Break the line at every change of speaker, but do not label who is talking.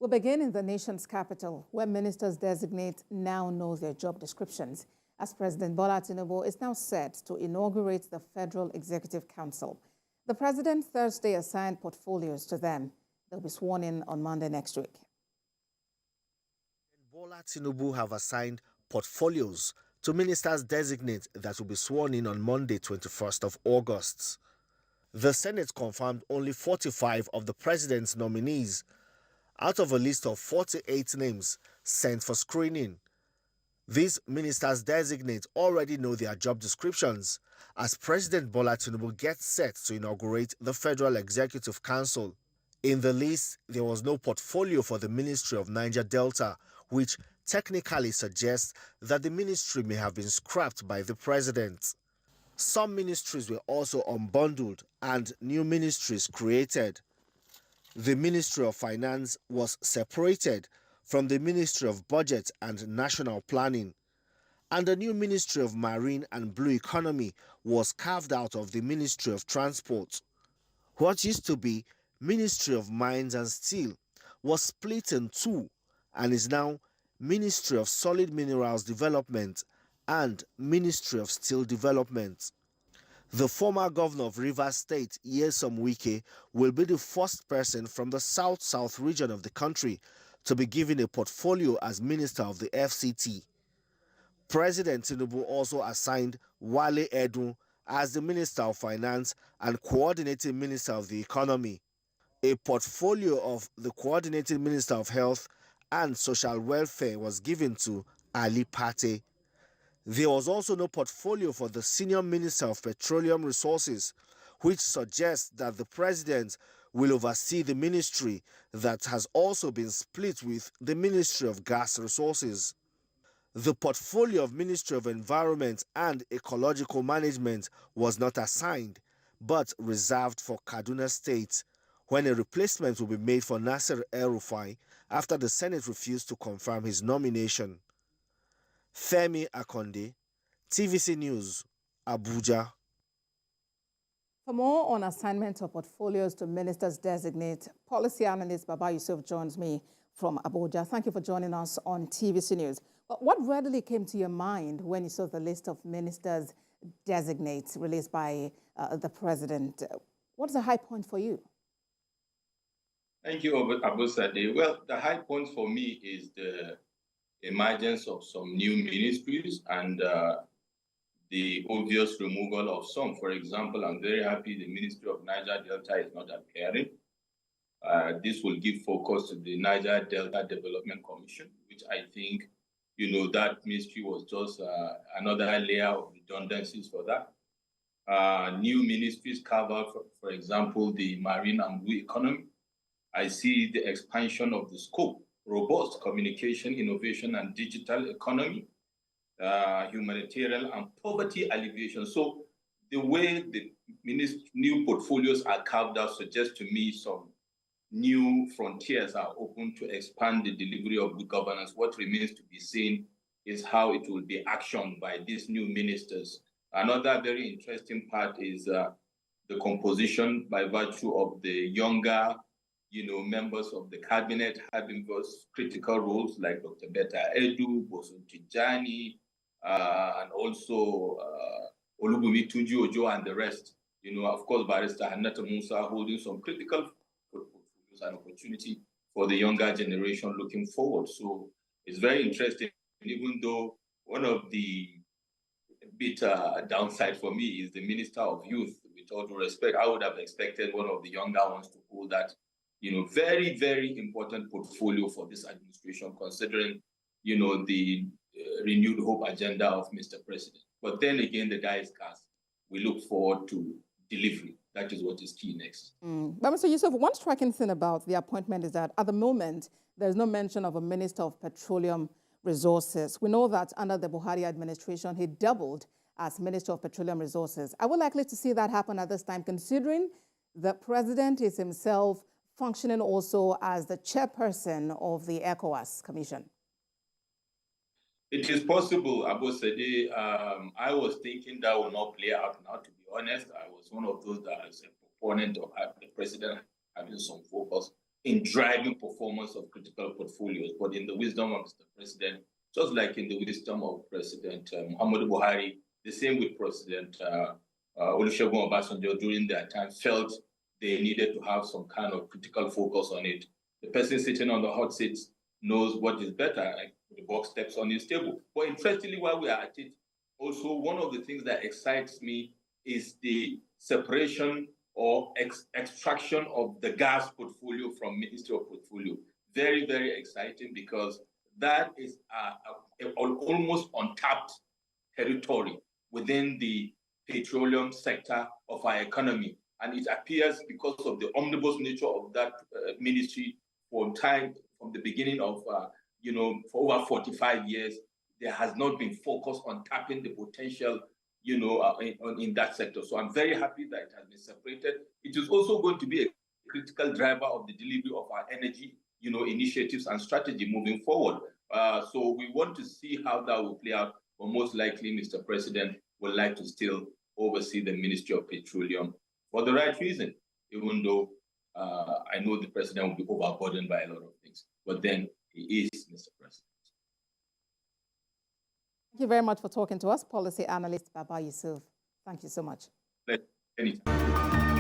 We'll begin in the nation's capital, where ministers designate now know their job descriptions, as President Bola Tinubu is now set to inaugurate the Federal Executive Council. The president Thursday assigned portfolios to them. They'll be sworn in on Monday next week.
Bola Tinubu have assigned portfolios to ministers designate that will be sworn in on Monday, 21st of August. The Senate confirmed only 45 of the president's nominees out of a list of 48 names sent for screening. These ministers designate already know their job descriptions as President Bola Tinubu gets set to inaugurate the Federal Executive Council. In the list, there was no portfolio for the Ministry of Niger Delta, which technically suggests that the ministry may have been scrapped by the president. Some ministries were also unbundled and new ministries created. The Ministry of Finance was separated from the Ministry of Budget and National Planning, and the new Ministry of Marine and Blue Economy was carved out of the Ministry of Transport. What used to be Ministry of Mines and Steel was split in two and is now Ministry of Solid Minerals Development and Ministry of Steel Development. The former governor of Rivers State, Nyesom Wike, will be the first person from the south-south region of the country to be given a portfolio as Minister of the FCT. President Tinubu also assigned Wale Edun as the Minister of Finance and Coordinating Minister of the Economy. A portfolio of the Coordinating Minister of Health and Social Welfare was given to Ali Pate. There was also no portfolio for the Senior Minister of Petroleum Resources, which suggests that the president will oversee the ministry that has also been split with the Ministry of Gas Resources. The portfolio of Ministry of Environment and Ecological Management was not assigned, but reserved for Kaduna State, when a replacement will be made for Nasser El-Rufai after the Senate refused to confirm his nomination. Femi Akonde, TVC News, Abuja.
For more on assignment of portfolios to ministers designate, policy analyst Baba Yusuf joins me from Abuja. Thank you for joining us on TVC News. But what readily came to your mind when you saw the list of ministers designates released by the president? What's the high point for you?
Thank you, Abu Sade. Well, the high point for me is the emergence of some new ministries and the obvious removal of some. For example, I'm very happy the Ministry of Niger Delta is not appearing. This will give focus to the Niger Delta Development Commission, which I think, that ministry was just another layer of redundancies for that. New ministries cover, for example, the marine and blue economy. I see the expansion of the scope, robust communication, innovation, and digital economy, humanitarian and poverty alleviation. So the way the new portfolios are carved out suggests to me some new frontiers are open to expand the delivery of good governance. What remains to be seen is how it will be actioned by these new ministers. Another very interesting part is the composition by virtue of the younger members of the cabinet having those critical roles like Dr. Betta Edu, Bosun Tijani, and also Olubumi Tunji Ojo and the rest. Of course, Barrister Hannata Musa holding some critical portfolios and opportunity for the younger generation looking forward. So it's very interesting, even though one of the bit downside for me is the Minister of Youth. With all due respect, I would have expected one of the younger ones to hold that very, very important portfolio for this administration, considering, the renewed hope agenda of Mr. President. But then again, the die is cast. We look forward to delivery. That is what is key next.
But Mr. Yusuf, one striking thing about the appointment is that at the moment, there's no mention of a Minister of Petroleum Resources. We know that under the Buhari administration, he doubled as Minister of Petroleum Resources. Are we likely to see that happen at this time, considering the president is himself functioning also as the chairperson of the ECOWAS Commission?
It is possible, Abu Sade. I was thinking that will not play out now, to be honest. I was one of those that is a proponent of the president having some focus in driving performance of critical portfolios, but in the wisdom of Mr. President, just like in the wisdom of President Muhammadu Buhari, the same with President Olusegun Obasanjo during their time, felt they needed to have some kind of critical focus on it. The person sitting on the hot seat knows what is better, like the box steps on his table. But interestingly, while we are at it, also one of the things that excites me is the separation or extraction of the gas portfolio from Ministry of Portfolio. Very, very exciting, because that is almost untapped territory within the petroleum sector of our economy. And it appears, because of the omnibus nature of that ministry, from the beginning of, for over 45 years, there has not been focus on tapping the potential, in that sector. So I'm very happy that it has been separated. It is also going to be a critical driver of the delivery of our energy, initiatives and strategy moving forward. So we want to see how that will play out, but most likely Mr. President would like to still oversee the Ministry of Petroleum for the right reason, even though I know the President will be overburdened by a lot of things, but then he is Mr. President.
Thank you very much for talking to us, policy analyst Baba Yusuf. Thank you so much.
Anytime.